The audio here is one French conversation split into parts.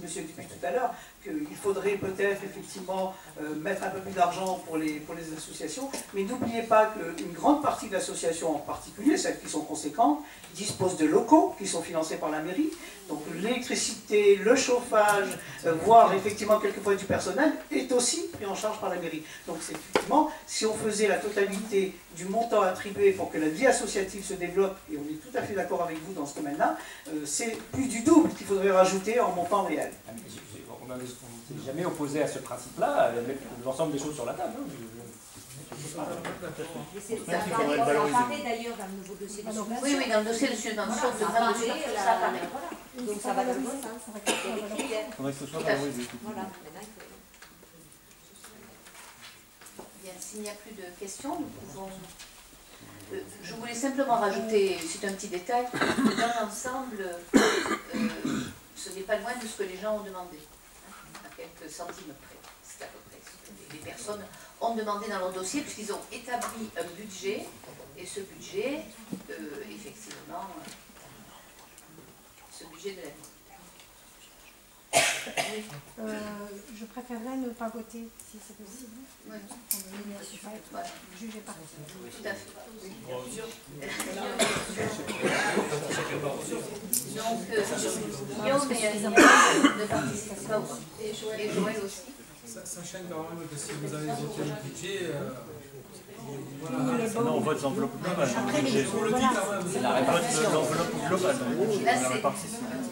monsieur depuis tout à l'heure, qu'il faudrait peut-être effectivement mettre un peu plus d'argent pour les associations, mais n'oubliez pas qu'une grande partie de l'association, en particulier celles qui sont conséquentes, disposent de locaux qui sont financés par la mairie, donc l'électricité, le chauffage, voire effectivement quelquefois du personnel, est aussi pris en charge par la mairie. Donc c'est effectivement, si on faisait la totalité du montant attribué pour que la vie associative se développe, et on est tout à fait d'accord avec vous dans ce domaine-là, c'est plus du double qu'il faudrait rajouter en montant réel. On ne s'est jamais opposé à ce principe-là, mettre l'ensemble des choses sur la table. Hein. Ça apparaît d'ailleurs dans le nouveau dossier de subvention. Oui, oui, dans le dossier de subvention, ça apparaît. Donc ça va dans le bon sens. Il faudrait que ce soit valorisé. Voilà. Bien, s'il n'y a plus de questions, nous pouvons... je voulais simplement rajouter, c'est un petit détail, que dans l'ensemble, ce n'est pas loin de ce que les gens ont demandé, hein, à quelques centimes près. C'est à peu près ce que les personnes ont demandé dans leur dossier, puisqu'ils ont établi un budget, et ce budget, effectivement, ce budget de la vie. Oui. Je préférerais ne pas voter, si c'est possible. Oui. Voilà. Jugé parti. Tout à fait. Donc, Guillaume ne participe pas au vote. Et Joël aussi. Sachant quand même que si vous avez voté le budget, voilà. Non, on vote l'enveloppe globale. C'est la répartition. L'enveloppe globale. Là,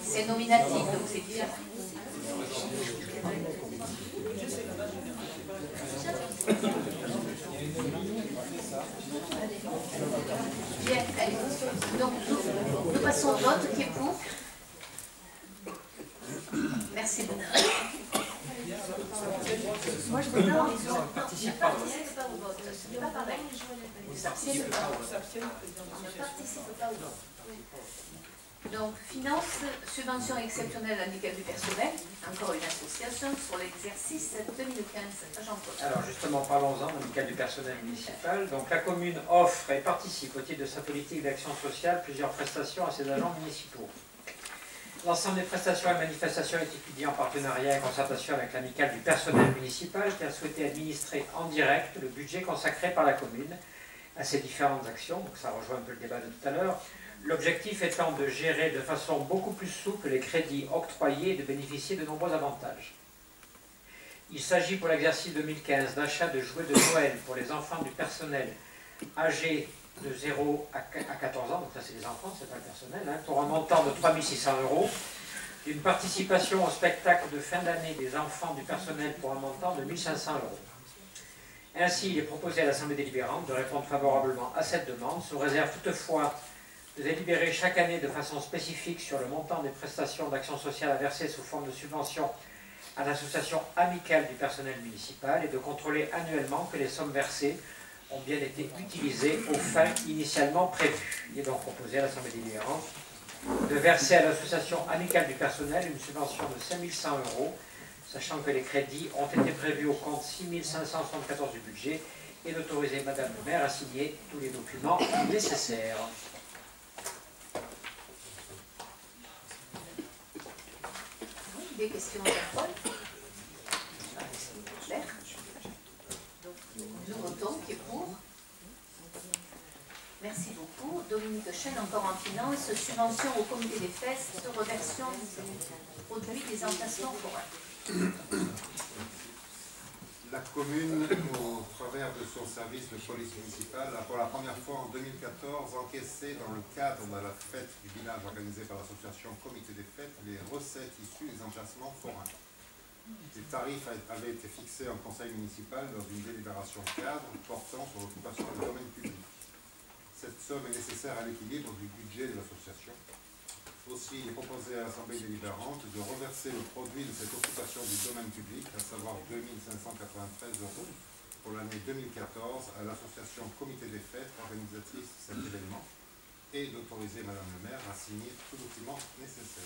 c'est nominatif, donc c'est différent. Bien, allez. Donc, nous passons au vote. Qui est pour? Merci beaucoup. Moi, je veux pas. Ne participe pas au vote. Ce n'est pas pareil. Ne participe pas au vote. Donc, finance, subvention exceptionnelle amicale du personnel, encore une association sur l'exercice 2015. Jean-Paul. Alors justement, parlons-en, amicale du personnel municipal. Donc la commune offre et participe au titre de sa politique d'action sociale plusieurs prestations à ses agents municipaux. L'ensemble des prestations et manifestations est étudié en partenariat et concertation avec l'amicale du personnel municipal qui a souhaité administrer en direct le budget consacré par la commune à ces différentes actions. Donc ça rejoint un peu le débat de tout à l'heure. L'objectif étant de gérer de façon beaucoup plus souple les crédits octroyés et de bénéficier de nombreux avantages. Il s'agit pour l'exercice 2015 d'achat de jouets de Noël pour les enfants du personnel âgés de 0 à 14 ans, donc ça c'est les enfants, c'est pas le personnel, hein, pour un montant de 3 600 €, d'une participation au spectacle de fin d'année des enfants du personnel pour un montant de 1 500 €. Ainsi, il est proposé à l'Assemblée délibérante de répondre favorablement à cette demande, sous réserve toutefois de délibérer chaque année de façon spécifique sur le montant des prestations d'action sociale à verser sous forme de subvention à l'association amicale du personnel municipal et de contrôler annuellement que les sommes versées ont bien été utilisées aux fins initialement prévues. Il est donc proposé à l'Assemblée délibérante de verser à l'association amicale du personnel une subvention de 5 100 €, sachant que les crédits ont été prévus au compte 6 574 du budget, et d'autoriser Madame le maire à signer tous les documents nécessaires. Des questions à Paul? Claire. Donc, nous votons qui est pour. Merci beaucoup. Dominique Chêne, encore en finance, subvention au comité des fêtes, reversion produit des emplacements forains. La commune, au travers de son service de police municipale, a pour la première fois en 2014 encaissé dans le cadre de la fête du village organisée par l'association Comité des Fêtes les recettes issues des emplacements forains. Les tarifs avaient été fixés en conseil municipal dans une délibération cadre portant sur l'occupation du domaine public. Cette somme est nécessaire à l'équilibre du budget de l'association. Aussi, il est proposé à l'Assemblée délibérante de reverser le produit de cette occupation du domaine public, à savoir 2 593 € pour l'année 2014 à l'association Comité des Fêtes, organisatrice de cet événement, et d'autoriser Madame le maire à signer tout document nécessaire.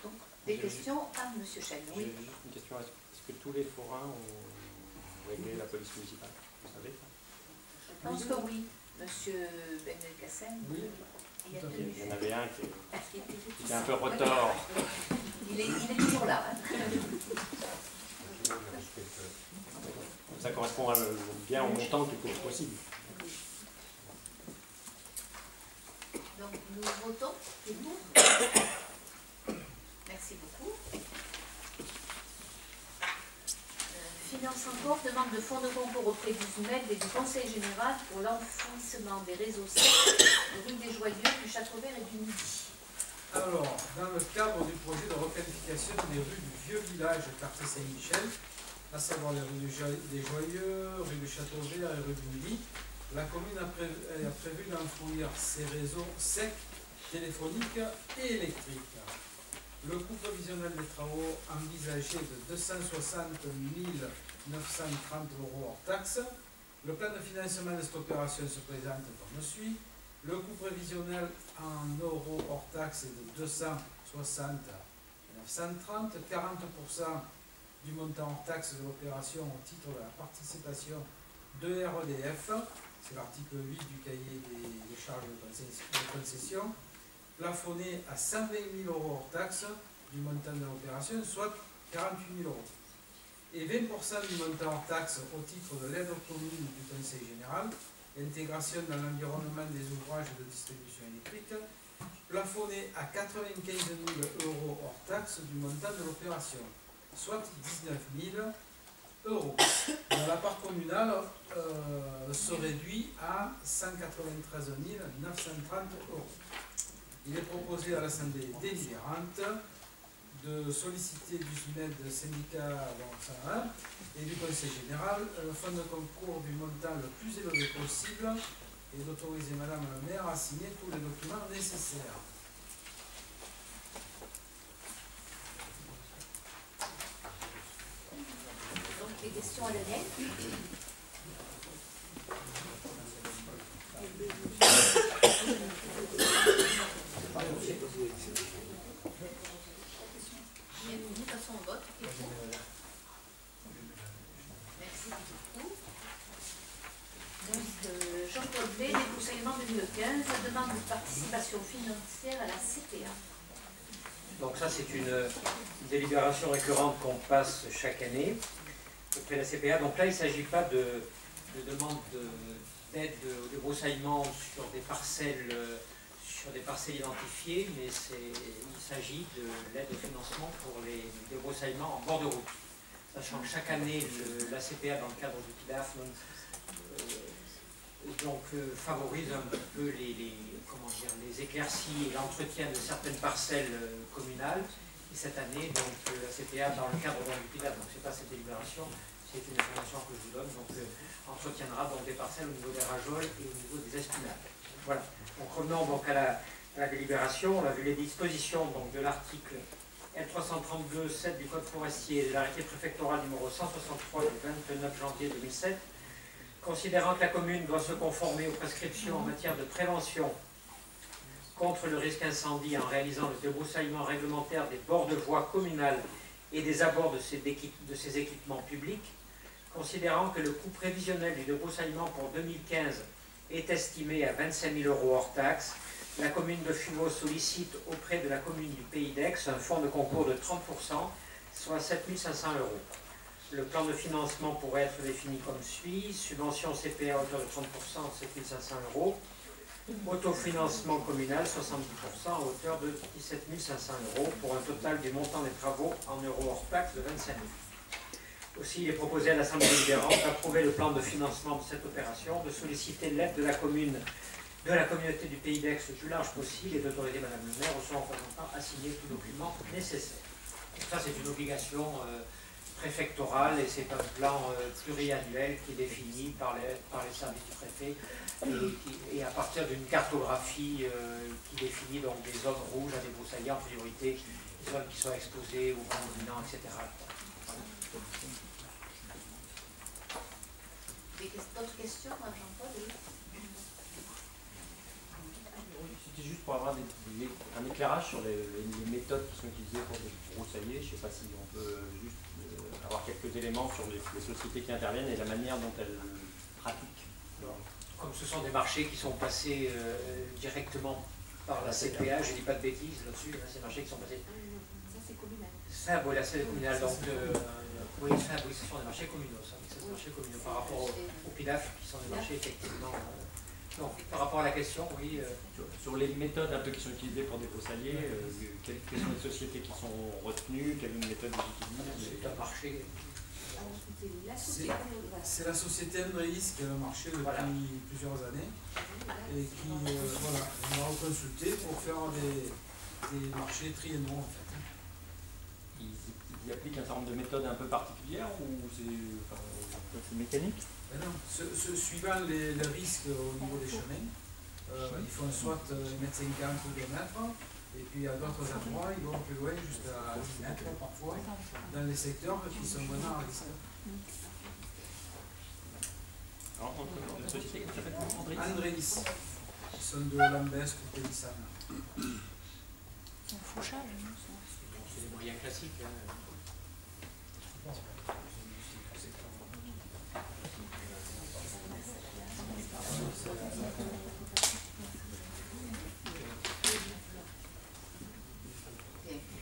Donc, des questions à M. Chêne. Oui. J'ai juste une question. Est-ce que tous les forains ont réglé la police municipale? Vous savez ça? Je pense que oui. Monsieur Benelkacem. Oui. Il y en avait un qui était un peu retors. Il est toujours là. Hein. Ça correspond bien au montant le plus possible. Donc nous votons. Qui est pour? Merci beaucoup. Finance encore, demande de fonds de concours auprès du SMED et du Conseil général pour l'enfouissement des réseaux secs de rue des Joyeux, du Château-Vert et du Midi. Alors, dans le cadre du projet de requalification des rues du vieux village quartier Saint-Michel, à savoir les rues des Joyeux, rue du Château-Vert et rue du Midi, la commune a prévu d'enfouir ces réseaux secs, téléphoniques et électriques. Le coût prévisionnel des travaux envisagé de 260 930 € hors taxe. Le plan de financement de cette opération se présente comme suit. Le coût prévisionnel en euros hors taxe est de 260 930, 40% du montant hors taxe de l'opération au titre de la participation de REDF, c'est l'article 8 du cahier des charges de concession, plafonné à 120 000 € hors taxe du montant de l'opération, soit 48 000 €. Et 20% du montant hors taxe au titre de l'aide aux communes du Conseil général, intégration dans l'environnement des ouvrages de distribution électrique, plafonné à 95 000 € hors taxe du montant de l'opération, soit 19 000 €. La part communale se réduit à 193 930 €. Il est proposé à l'Assemblée délibérante de solliciter du SMED syndicat et du Conseil général un fonds de concours du montant le plus élevé possible et d'autoriser Madame la maire à signer tous les documents nécessaires. Donc les questions à Daniel. Nous passons au vote. Merci beaucoup. Donc, Jean-Paul B, débroussaillement 2015, demande de participation financière à la CPA. Donc ça, c'est une délibération récurrente qu'on passe chaque année auprès de la CPA. Donc là, il ne s'agit pas de demande d'aide au débroussaillement sur des parcelles identifiées, mais il s'agit de l'aide au financement pour les débroussaillements en bord de route. Sachant que chaque année, la CPA, dans le cadre du PIDAF, favorise un peu les éclaircies et l'entretien de certaines parcelles communales. Et cette année, donc, la CPA, dans le cadre du PIDAF, donc c'est pas cette délibération, c'est une information que je vous donne, donc entretiendra donc des parcelles au niveau des rajoles et au niveau des espinades. Voilà. Donc revenons donc à la délibération. On a vu les dispositions donc, de l'article L332-7 du Code forestier et de l'arrêté préfectoral numéro 163 du 29 janvier 2007, considérant que la commune doit se conformer aux prescriptions en matière de prévention contre le risque incendie en réalisant le débroussaillement réglementaire des bords de voies communales et des abords de ces équipements publics, considérant que le coût prévisionnel du débroussaillement pour 2015 est estimé à 25 000 € hors taxe, la commune de Fumeaux sollicite auprès de la commune du Pays d'Aix un fonds de concours de 30%, soit 7 500 €. Le plan de financement pourrait être défini comme suit: subvention CPA à hauteur de 30%, 7 500 €, autofinancement communal 70% à hauteur de 17 500 €, pour un total du montant des travaux en euros hors taxe de 25 000 €. Aussi, il est proposé à l'Assemblée délibérante d'approuver le plan de financement de cette opération, de solliciter l'aide de la communauté du Pays d'Aix le plus large possible et d'autoriser Madame le maire ou son représentant à signer tout document nécessaire. Donc ça, c'est une obligation préfectorale et c'est un plan pluriannuel qui est défini par les services du préfet et à partir d'une cartographie qui définit donc des zones rouges à débroussailler en priorité, des zones qui sont exposées aux vents dominants, etc. D'autres questions, Jean-Paul? C'était juste pour avoir un éclairage sur les méthodes qui sont utilisées pour débroussailler. Je ne sais pas si on peut juste avoir quelques éléments sur les sociétés qui interviennent et la manière dont elles pratiquent. Comme ce sont des marchés qui sont passés directement par la CPA, je ne dis pas de bêtises là-dessus, là, c'est des marchés qui sont passés. Ça, c'est communal. Ça, bon, là, c'est communal, donc oui, ça, oui, ce sont des marchés communaux, ça, c'est des marchés communaux par rapport au PILAF, qui sont des marchés effectivement. Donc, par rapport à la question, oui. Sur les méthodes un peu qui sont utilisées pour des faux-saliers, quelles sont les sociétés qui sont retenues, quelle est une méthode utilisée? C'est un marché. C'est la société Andreis qui a le marché depuis plusieurs années et qui voilà, nous a consulté pour faire des marchés triennaux en fait. Ils appliquent un certain nombre de méthodes un peu particulières ou c'est mécanique? Ben non, suivant les risques au niveau des chemins, ils font soit 1,50 m ou 2 mètres, et puis à d'autres endroits, ils vont plus loin, jusqu'à 10 mètres parfois, dans les secteurs qui sont vraiment à risque. Alors, la société qui s'appelle Andreis, ils sont de Lambesc ou Pélissane. C'est un fauchage. C'est des moyens classiques. Hein.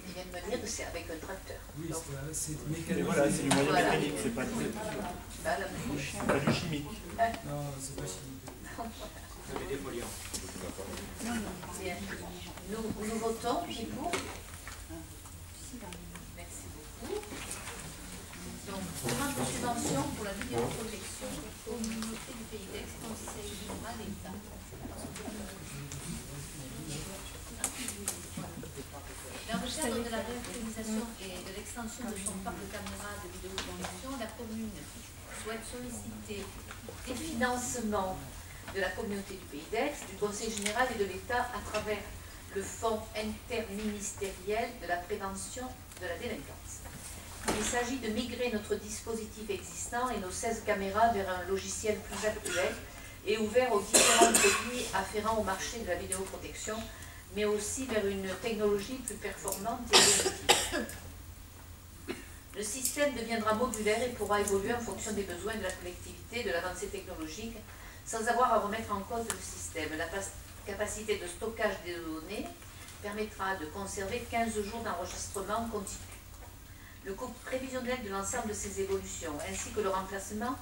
Il vient de me dire que c'est avec un tracteur. Oui, c'est mécanique. Voilà, c'est du moyen mécanique, c'est pas, Pas du chimique. Non, c'est pas chimique. C'est des polluants. Bien. Nous votons, qui est pour? Merci beaucoup. Donc, demande de subvention pour la vidéoprotection aux communautés du pays d'Aix, Conseil général d'État. Dans le cadre de la réactualisation et de l'extension de son parc de caméras de vidéoprotection, la commune souhaite solliciter des financements de la communauté du pays d'Aix, du Conseil général et de l'État à travers le fonds interministériel de la prévention de la délinquance. Il s'agit de migrer notre dispositif existant et nos 16 caméras vers un logiciel plus actuel et ouvert aux différents produits afférents au marché de la vidéoprotection, mais aussi vers une technologie plus performante et évolutive. Le système deviendra modulaire et pourra évoluer en fonction des besoins de la collectivité, de l'avancée technologique, sans avoir à remettre en cause le système. La capacité de stockage des données permettra de conserver 15 jours d'enregistrement continu. Le coût prévisionnel de l'ensemble de ces évolutions, ainsi que le remplacement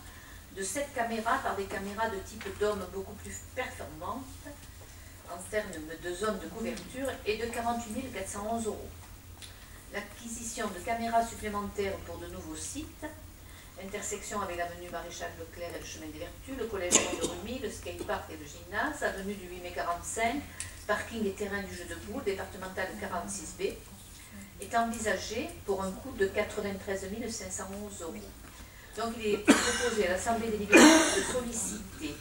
de 7 caméras par des caméras de type DOM beaucoup plus performantes en termes de zone de couverture, est de 48 411 €. L'acquisition de caméras supplémentaires pour de nouveaux sites, intersection avec l'avenue Maréchal Leclerc et le chemin des Vertus, le collège de Rumi, le skatepark et le gymnase, avenue du 8 mai 45, parking et terrain du jeu de boules, départemental 46B, est envisagé pour un coût de 93 511 €. Donc il est proposé à l'Assemblée délibérante de solliciter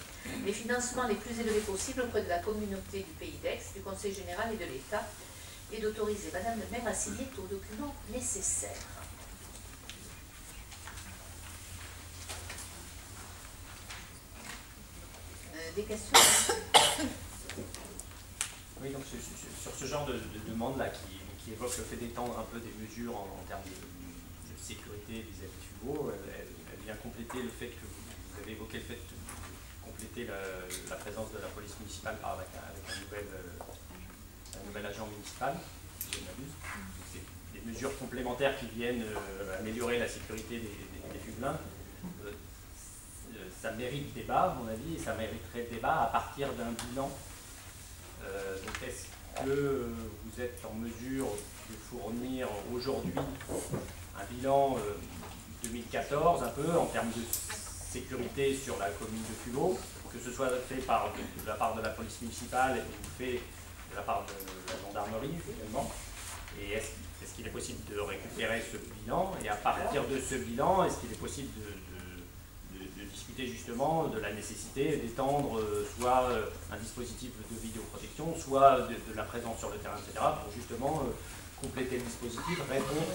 les financements les plus élevés possibles auprès de la communauté du pays d'Aix, du Conseil général et de l'État, et d'autoriser Madame le maire à signer tous les documents nécessaires. Des questions? Oui, donc sur ce genre de demande-là qui évoque le fait d'étendre un peu des mesures en termes de sécurité vis-à-vis du FUBO, elle vient compléter le fait que vous avez évoqué le fait de compléter la présence de la police municipale avec un nouvel agent municipal, si je ne m'abuse. C'est des mesures complémentaires qui viennent améliorer la sécurité des Fubelins. Ça mérite débat, à mon avis, et ça mériterait débat à partir d'un bilan. Donc est-ce que vous êtes en mesure de fournir aujourd'hui un bilan 2014, un peu, en termes de sécurité sur la commune de Fubot, que ce soit fait de la part de la police municipale ou fait de la part de la gendarmerie également? Et est-ce qu'il est possible de récupérer ce bilan? Et à partir de ce bilan, est-ce qu'il est possible de discuter justement de la nécessité d'étendre soit un dispositif de vidéoprotection, soit de la présence sur le terrain, etc., pour justement compléter le dispositif, répondre,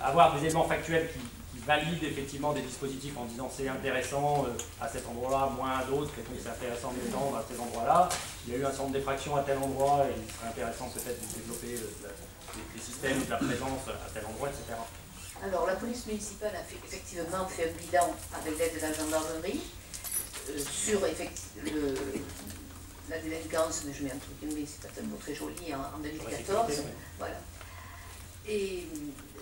avoir des éléments factuels qui valident effectivement des dispositifs en disant c'est intéressant à cet endroit-là, moins à d'autres, et donc c'est intéressant d'étendre à ces endroits-là. Il y a eu un centre d'effraction à tel endroit et il serait intéressant peut-être de développer des systèmes de la présence à tel endroit, etc. Alors, la police municipale a effectivement fait un bilan avec l'aide de la gendarmerie sur la délinquance, mais je mets entre guillemets, c'est pas tellement très joli, en 2014. Voilà. Et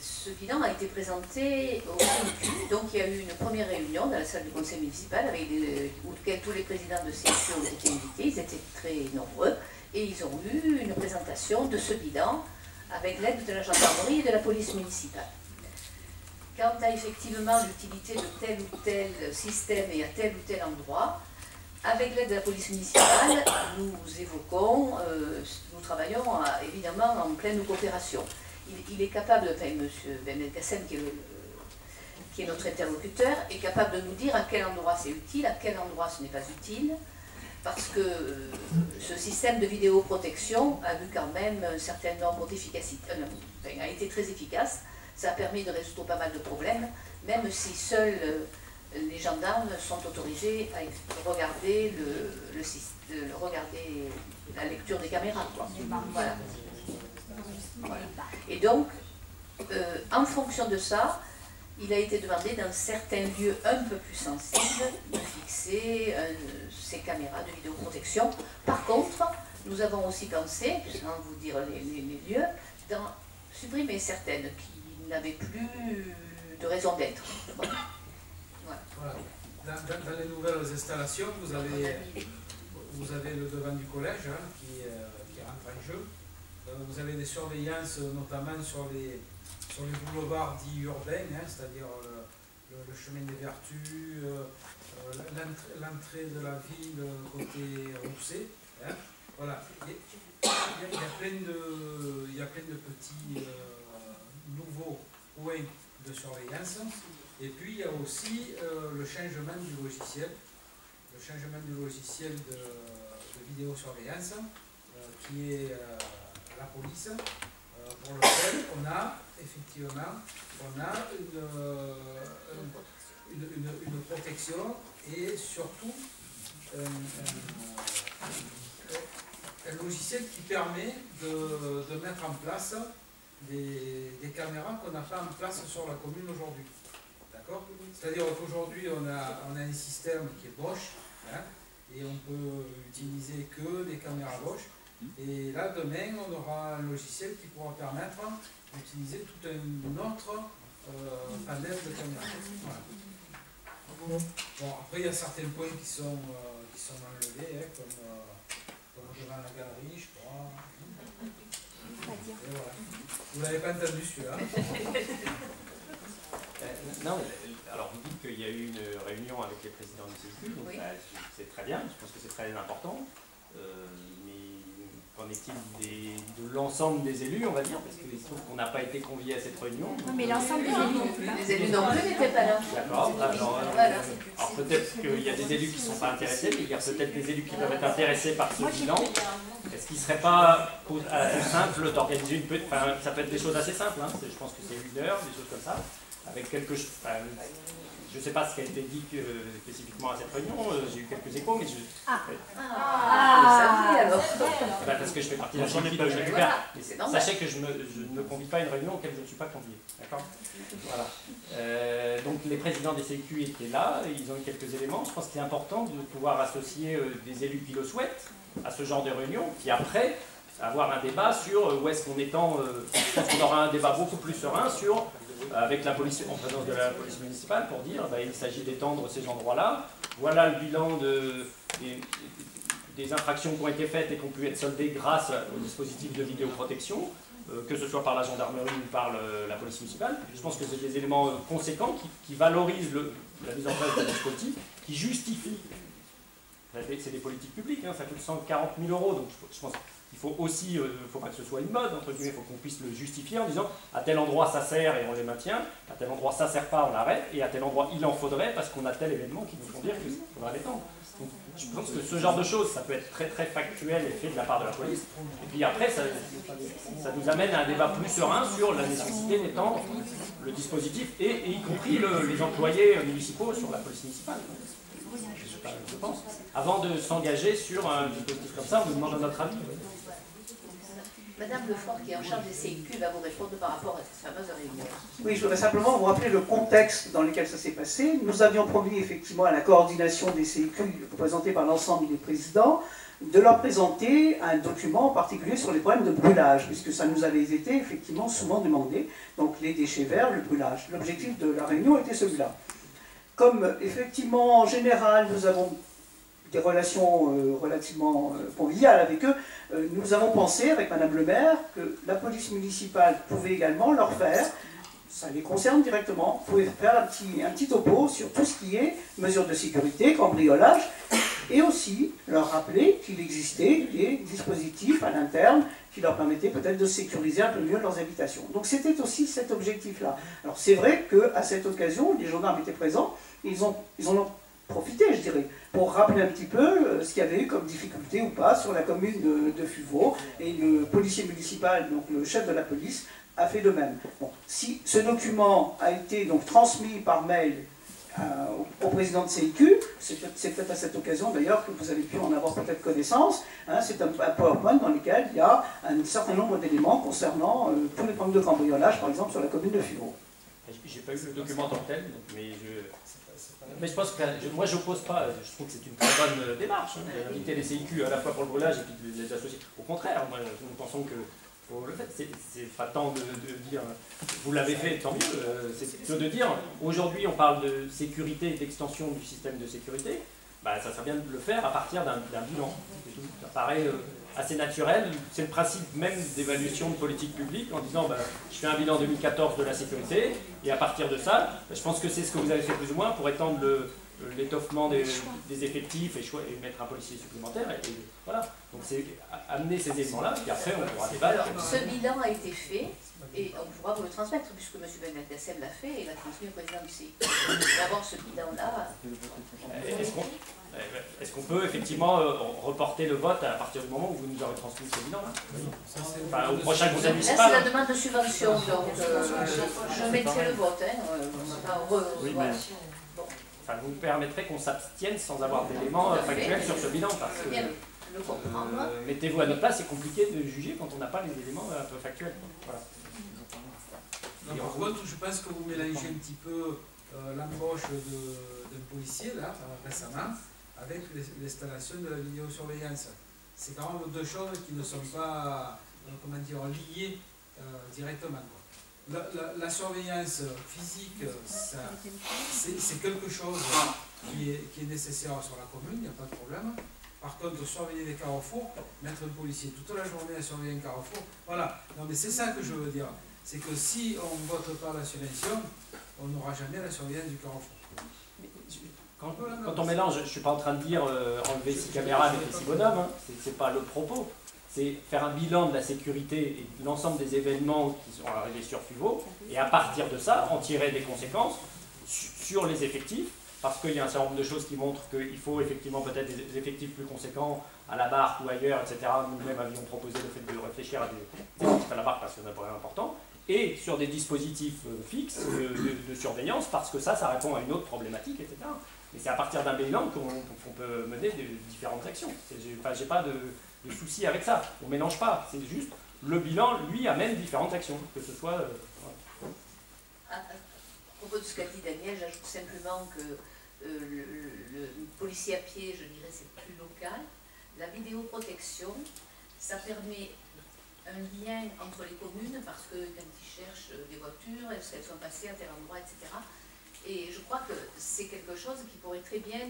ce bilan a été présenté au CNQ. Donc il y a eu une première réunion dans la salle du conseil municipal où tous les présidents de CNQ ont été invités, ils étaient très nombreux, et ils ont eu une présentation de ce bilan avec l'aide de la gendarmerie et de la police municipale. Quant à effectivement l'utilité de tel ou tel système et à tel ou tel endroit, avec l'aide de la police municipale, nous évoquons, nous travaillons évidemment en pleine coopération. Il est capable, enfin M. Ben Belkacem, qui est notre interlocuteur, est capable de nous dire à quel endroit c'est utile, à quel endroit ce n'est pas utile, parce que ce système de vidéoprotection a eu quand même un certain nombre d'efficacité, a été très efficace. Ça a permis de résoudre pas mal de problèmes, même si seuls les gendarmes sont autorisés à regarder, regarder la lecture des caméras. Voilà. Voilà. Et donc, en fonction de ça, il a été demandé dans certains lieux un peu plus sensibles de fixer ces caméras de vidéoprotection. Par contre, nous avons aussi pensé, sans vous dire les lieux, d'en supprimer certaines qui n'avaient plus de raison d'être. Voilà. Voilà. Dans les nouvelles installations, vous avez le devant du collège hein, qui rentre en jeu. Vous avez des surveillances notamment sur les boulevards dits urbains, hein, c'est-à-dire le chemin des Vertus, l'entrée de la ville côté Rousset. Hein, voilà. Il y a plein de petits nouveaux points de surveillance. Et puis il y a aussi le changement du logiciel. Le changement du logiciel de vidéosurveillance qui est à la police, pour lequel on a effectivement une protection et surtout un logiciel qui permet de mettre en place des caméras qu'on n'a pas en place sur la commune aujourd'hui. D'accord ? C'est-à-dire qu'aujourd'hui on a un système qui est Bosch, hein, et on peut utiliser que des caméras Bosch. Et là, demain, on aura un logiciel qui pourra permettre d'utiliser tout un autre panel de caméras. Voilà. Bon, après, il y a certains points qui sont enlevés, hein, comme devant la galerie, je crois. Et voilà. Vous l'avez pas entendu celui-là. Non, alors vous dites qu'il y a eu une réunion avec les présidents du CNQ, donc oui. C'est très bien, je pense que c'est très important. Mais qu'en est-il de l'ensemble des élus, on va dire, parce qu'il se trouve qu'on n'a pas été conviés à cette réunion. Non, mais l'ensemble des élus non plus. Les élus non plus n'étaient pas là. D'accord. Alors peut-être qu'il y a des élus qui ne sont pas intéressés, mais il y a peut-être des élus qui peuvent être intéressés par ce bilan. Est-ce qu'il ne serait pas assez simple d'organiser une petite... Enfin, ça peut être des choses assez simples, hein. Je pense que c'est 1 heure, des choses comme ça, avec quelque chose... Je ne sais pas ce qui a été dit spécifiquement à cette réunion, j'ai eu quelques échos, mais je... alors. Parce que je fais partie de la équipe que je récupère. Sachez que je ne convie pas à une réunion auquel je ne suis pas convié. D'accord ? Voilà. Donc les présidents des CQ étaient là, ils ont eu quelques éléments. Je pense que c'est important de pouvoir associer des élus qui le souhaitent à ce genre de réunion, puis après avoir un débat sur où est-ce qu'on étend... je pense qu'on aura un débat beaucoup plus serein sur... avec la police, en présence de la police municipale, pour dire il s'agit d'étendre ces endroits-là. Voilà le bilan des infractions qui ont été faites et qui ont pu être soldées grâce au dispositif de vidéoprotection, que ce soit par la gendarmerie ou par la police municipale. Je pense que c'est des éléments conséquents qui valorisent la mise en place d'un dispositif, qui justifient. C'est des politiques publiques, hein, ça coûte 140 000 €, donc je pense qu'il faut aussi, il ne faut pas que ce soit une mode, entre guillemets, il faut qu'on puisse le justifier en disant à tel endroit ça sert et on les maintient, à tel endroit ça ne sert pas, on l'arrête, et à tel endroit il en faudrait parce qu'on a tel événement qui nous font dire qu'il faudra l'étendre. Donc je pense que ce genre de choses, ça peut être très très factuel et fait de la part de la police. Et puis après, ça nous amène à un débat plus serein sur la nécessité d'étendre le dispositif, et y compris les employés municipaux sur la police municipale. Je pense. Avant de s'engager sur un dispositif comme ça, on nous demande notre avis. Madame Lefort, qui est en charge des CIQ, va vous répondre par rapport à cette fameuse réunion. Oui, je voudrais simplement vous rappeler le contexte dans lequel ça s'est passé. Nous avions promis effectivement à la coordination des CIQ représentée par l'ensemble des présidents de leur présenter un document en particulier sur les problèmes de brûlage, puisque ça nous avait été effectivement souvent demandé, donc les déchets verts, le brûlage. L'objectif de la réunion était celui-là. Comme effectivement en général nous avons des relations relativement conviviales avec eux, nous avons pensé avec Madame le maire que la police municipale pouvait également leur faire, ça les concerne directement, pouvait faire un petit topo sur tout ce qui est mesures de sécurité, cambriolage, et aussi leur rappeler qu'il existait des dispositifs à l'interne qui leur permettaient peut-être de sécuriser un peu mieux leurs habitations. Donc c'était aussi cet objectif-là. Alors c'est vrai qu'à cette occasion, les gendarmes étaient présents, ils en ont profité, je dirais, pour rappeler un petit peu ce qu'il y avait eu comme difficulté ou pas sur la commune de Fuveau, et le policier municipal, donc le chef de la police, a fait de même. Bon, si ce document a été donc transmis par mail au président de CIQ, c'est peut-être à cette occasion d'ailleurs que vous avez pu en avoir peut-être connaissance, hein, c'est un PowerPoint dans lequel il y a un certain nombre d'éléments concernant tous les problèmes de cambriolage, par exemple sur la commune de Fuveau. J'ai pas eu le document en tant que tel, mais je pense que moi je n'oppose pas, je trouve que c'est une très bonne démarche, hein, d'inviter les CIQ à la fois pour le brûlage et puis de les associer. Au contraire, moi, nous pensons que faut le faire. C'est pas tant de dire vous l'avez fait, tant mieux. C'est plutôt de dire aujourd'hui on parle de sécurité et d'extension du système de sécurité. Bah, ça serait bien de le faire à partir d'un bilan. Ça paraît assez naturel. C'est le principe même d'évaluation de politique publique en disant bah, je fais un bilan 2014 de la sécurité et à partir de ça, bah, je pense que c'est ce que vous avez fait plus ou moins pour étendre l'étoffement des effectifs et mettre un policier supplémentaire. Et voilà. Donc c'est amener ces éléments-là, puis après on pourra débattre. Alors, ce bilan a été fait et on pourra vous le transmettre, puisque M. Ben Gassem l'a fait et l'a transmis au président du CIQ. D'avoir ce bilan-là. Est-ce qu'on peut effectivement reporter le vote à partir du moment où vous nous aurez transmis ce bilan-là? Enfin, au prochain conseil municipal. Là, c'est la demande de subvention, donc je mettrai le vote. Enfin, vous me permettrez qu'on s'abstienne sans avoir d'éléments factuels sur ce bilan, parce que mettez-vous à notre place, c'est compliqué de juger quand on n'a pas les éléments un peu factuels. Voilà. Non, par contre, je pense que vous mélangez un petit peu l'embauche d'un policier, là, récemment, avec l'installation de la vidéosurveillance. C'est quand même deux choses qui ne sont pas, comment dire, liées directement, quoi. La surveillance physique, c'est quelque chose qui est nécessaire sur la commune, il n'y a pas de problème. Par contre, surveiller les carrefours, mettre un policier toute la journée à surveiller un carrefour, voilà. Non, mais c'est ça que je veux dire. C'est que si on ne vote pas la subvention, on n'aura jamais la surveillance du carrefour. Quand on mélange, je ne suis pas en train de dire enlever 6 caméras avec les 6 bonhommes, hein, c'est pas le propos. C'est faire un bilan de la sécurité et de l'ensemble des événements qui sont arrivés sur Fuveau, et à partir de ça, en tirer des conséquences sur les effectifs, parce qu'il y a un certain nombre de choses qui montrent qu'il faut effectivement peut-être des effectifs plus conséquents à la barque ou ailleurs, etc. Nous-mêmes avions proposé le fait de réfléchir à des effectifs à la barque parce que c'est un problème important, et sur des dispositifs fixes de surveillance, parce que ça répond à une autre problématique, etc. Mais c'est à partir d'un bilan qu'on peut mener de différentes actions. J'ai pas de souci avec ça. On ne mélange pas. C'est juste le bilan, lui, amène différentes actions. Que ce soit... À propos de ce qu'a dit Daniel, j'ajoute simplement que le policier à pied, je dirais, c'est plus local. La vidéoprotection, ça permet un lien entre les communes, parce que quand ils cherchent des voitures, est-ce qu'elles sont passées à tel endroit, etc. Et je crois que c'est quelque chose qui pourrait très bien,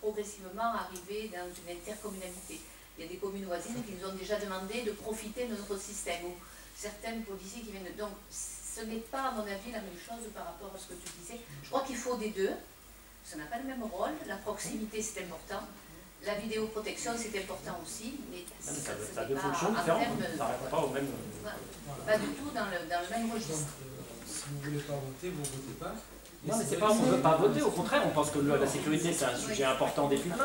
progressivement, arriver dans une intercommunalité. Il y a des communes voisines qui nous ont déjà demandé de profiter de notre système, ou certains policiers qui viennent de... Donc, ce n'est pas, à mon avis, la même chose par rapport à ce que tu disais. Je crois qu'il faut des deux. Ça n'a pas le même rôle. La proximité, c'est important. La vidéoprotection, c'est important aussi. Mais ça a deux fonctions différentes. Ça ne répond pas au même... Pas du tout dans le même registre. Si vous ne voulez pas voter, vous ne votez pas. Non, mais c'est pas, on ne veut pas voter, au contraire, on pense que la sécurité c'est un sujet important des publics.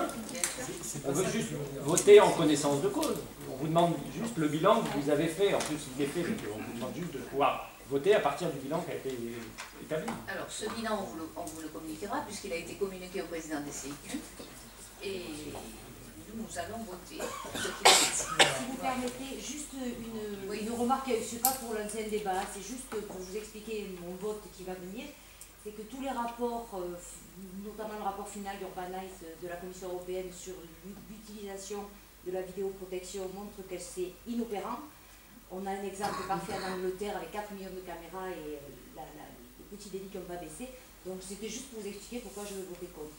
On veut juste voter en connaissance de cause. On vous demande juste le bilan que vous avez fait, en plus il est fait, on vous demande juste de pouvoir voter à partir du bilan qui a été établi. Alors ce bilan, on vous le communiquera, puisqu'il a été communiqué au président des CIQ, et nous allons voter. Si vous permettez, juste une remarque, je ne sais pas pour l'ancien débat, c'est juste pour vous expliquer mon vote qui va venir. C'est que tous les rapports, notamment le rapport final d'Urban Life de la Commission européenne sur l'utilisation de la vidéoprotection montre que c'est inopérant. On a un exemple parfait en Angleterre avec 4 millions de caméras et les petits délits qui n'ont pas baissé. Donc c'était juste pour vous expliquer pourquoi je veux voter contre.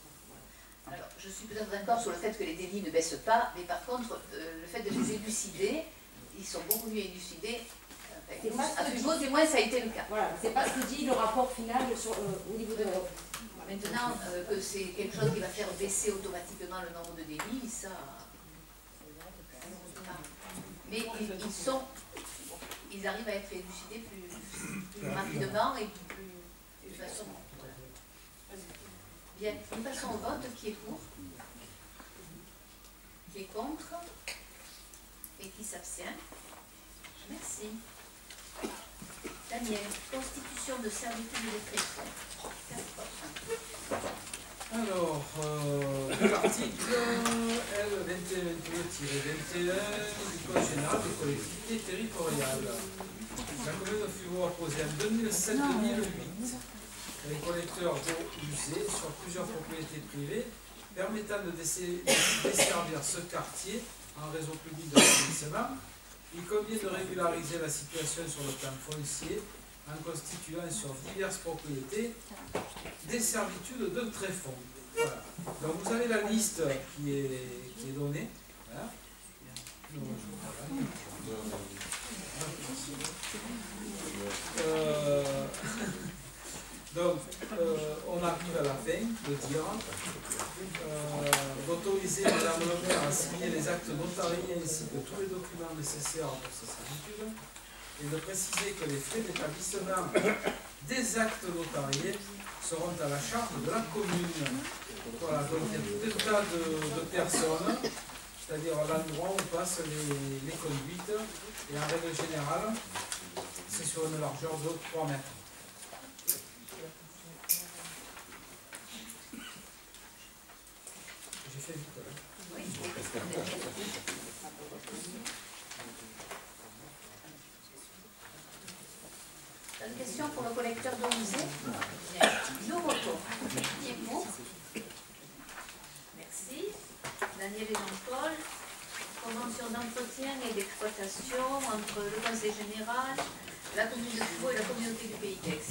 Voilà. Alors, je suis peut-être d'accord sur le fait que les délits ne baissent pas, mais par contre, le fait de les élucider, ils sont beaucoup mieux élucidés. À Fribourg, du moins, ça a été le cas. Voilà, c'est pas ce que dit le rapport final sur, au niveau de l'Europe. Maintenant, que c'est quelque chose qui va faire baisser automatiquement le nombre de délits, ça... Mais ils arrivent à être élucidés plus rapidement et de façon... Voilà. Bien, nous passons au vote. Qui est pour? Qui est contre? Et qui s'abstient? Merci. Daniel, constitution de servitude de traitement. Alors, l'article L2122-21 du Code général des collectivités territoriales. La commune de Fribourg a posé en 2007-2008 les collecteurs d'eau usée sur plusieurs propriétés privées permettant de desservir ce quartier en réseau public d'assainissement. Il convient de régulariser la situation sur le plan foncier en constituant sur diverses propriétés des servitudes de tréfonds. Voilà. Donc vous avez la liste qui est donnée. Voilà. Donc, on arrive à la fin de dire d'autoriser Madame le maire à signer les actes notariés ainsi que tous les documents nécessaires pour ces servitudes et de préciser que les frais d'établissement des actes notariés seront à la charge de la commune. Voilà, donc il y a tout un tas de personnes, c'est-à-dire l'endroit où passent les conduites, et en règle générale, c'est sur une largeur de 3 mètres. J'ai fait vite, là. Oui. Une question pour le collecteur d'eau usée. Nous votons. Qui est pour? Merci. Daniel et Jean-Paul. Convention d'entretien et d'exploitation entre le Conseil général, la commune de Fribourg et la communauté du Pays d'Aix.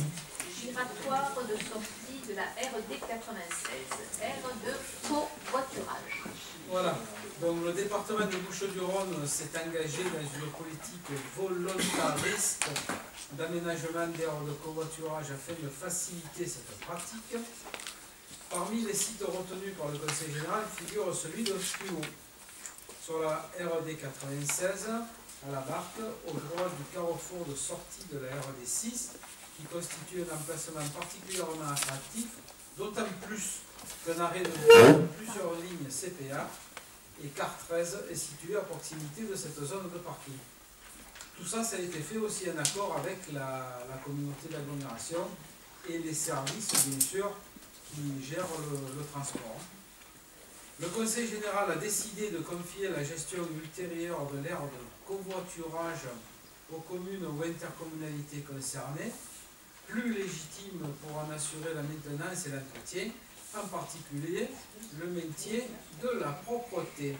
Giratoire de sortie de la RD 96. R de covoiturage. Voilà. Donc le département de Bouches-du-Rhône s'est engagé dans une politique volontariste d'aménagement d'aires de covoiturage afin de faciliter cette pratique. Parmi les sites retenus par le Conseil général figure celui de Fribourg, sur la RD 96, à la Barque, au droit du carrefour de sortie de la RD 6, qui constitue un emplacement particulièrement attractif, d'autant plus qu'un arrêt de plusieurs lignes CPA et CAR 13 est situé à proximité de cette zone de parking. Tout ça, ça a été fait aussi en accord avec la communauté d'agglomération et les services, bien sûr, qui gèrent le transport. Le Conseil général a décidé de confier la gestion ultérieure de l'aire de covoiturage aux communes ou intercommunalités concernées, plus légitimes pour en assurer la maintenance et l'entretien, en particulier le maintien de la propreté.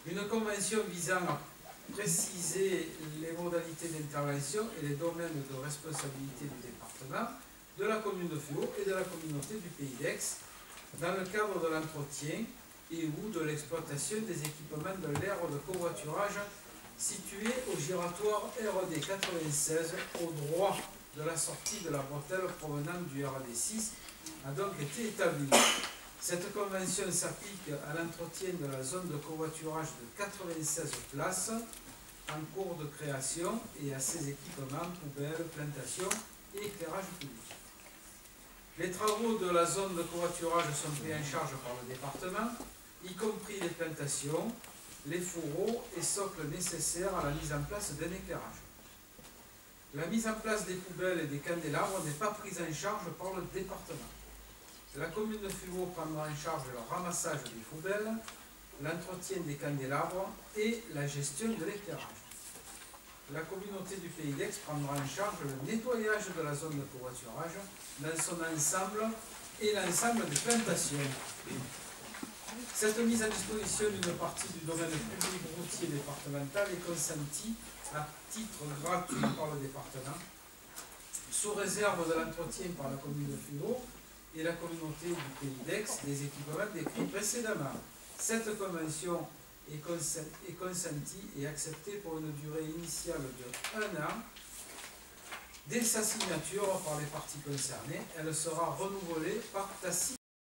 Une convention visant à préciser les modalités d'intervention et les domaines de responsabilité du département, de la commune de Fribourg et de la communauté du Pays d'Aix, dans le cadre de l'entretien et ou de l'exploitation des équipements de l'aire de covoiturage situé au giratoire RD 96 au droit de la sortie de la bretelle provenant du RD 6 a donc été établie. Cette convention s'applique à l'entretien de la zone de covoiturage de 96 places en cours de création et à ses équipements, poubelles, plantations et éclairage public. Les travaux de la zone de covoiturage sont pris en charge par le département, y compris les plantations, les fourreaux et socles nécessaires à la mise en place d'un éclairage. La mise en place des poubelles et des candélabres n'est pas prise en charge par le département. La commune de Fribourg prendra en charge le ramassage des poubelles, l'entretien des candélabres et la gestion de l'éclairage. La communauté du Pays d'Aix prendra en charge le nettoyage de la zone de covoiturage dans son ensemble et l'ensemble des plantations. Cette mise à disposition d'une partie du domaine public routier départemental est consentie à titre gratuit par le département, sous réserve de l'entretien par la commune de Fugaux et la communauté du Pays d'Aix des équipements décrits précédemment. Cette convention est consentie et acceptée pour une durée initiale de 1 an. Dès sa signature par les parties concernées, elle sera renouvelée par tacite